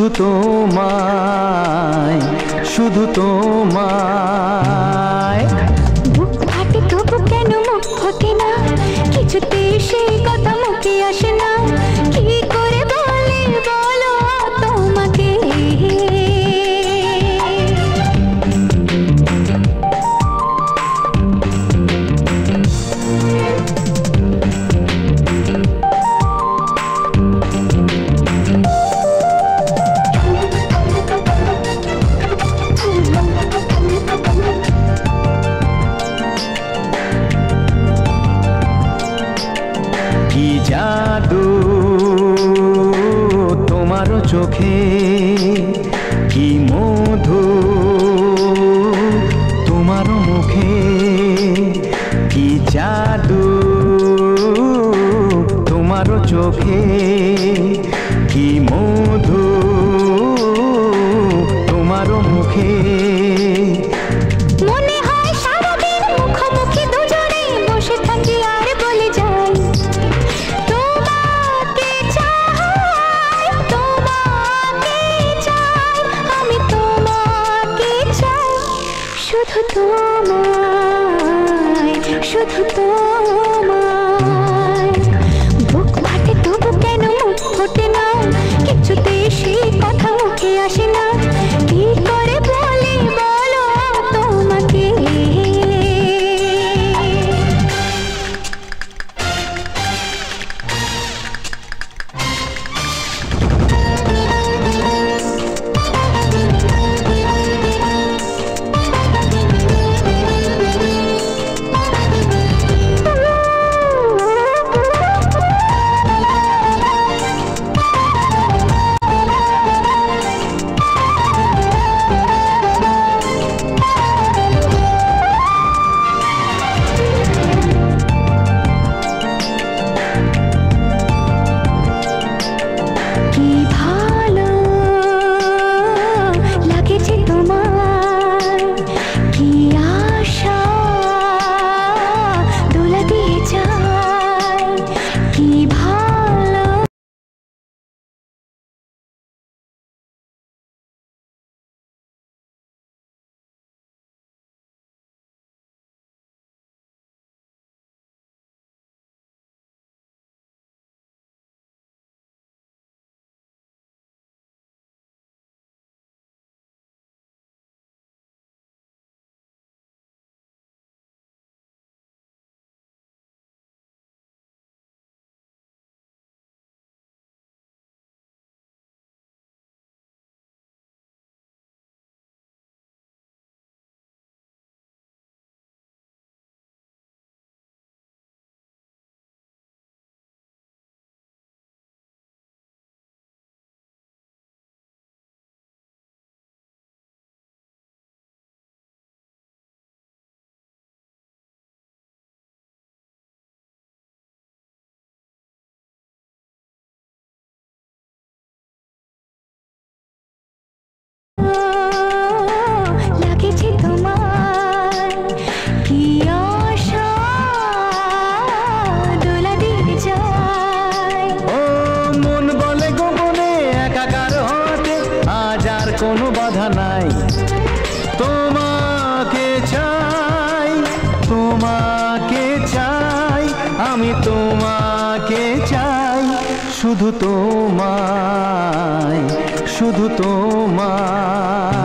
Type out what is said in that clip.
শুধু তোমায়, শুধু তোমায়। বুক ফাটে তবু কেন মুখ ফোটে না, কিছুতে সেই কথা মুখে আসে না, কি করে বলে বলো তোমাকে। কি জাদু তোমার চোখে, কি মধু তোমার মুখে, কি জাদু তোমার চোখে, কি মধু তোমার মুখে। মনে হয় সারাদিন মুখোমুখি দুজনে বসে থাকি আর বলে যাই তোমাকে চাই, তোমাকে চাই, আমি তোমাকে চাই, শুধু তোমায়, শুধু তোমায়। বুক ফাটে তবু কেন মুখ ফোটে না, কিছুতে সেই কথা মুখে আসে না, কি করে বলে বলো তোমাকে। কি ভালো লাগেছে তোমার, কি আশা দোলা দিয়ে যায়, কি ভালো। লাগেছে তোমার, কি আশা দোলা দিয়ে যায়। ও মন বলে গগনে একাকার হতে আজ আর কোনো বাধা নাই, তোমাকে চাই, তোমাকে চাই, আমি তোমাকে চাই, শুধু তোমায়, শুধু তোমায়।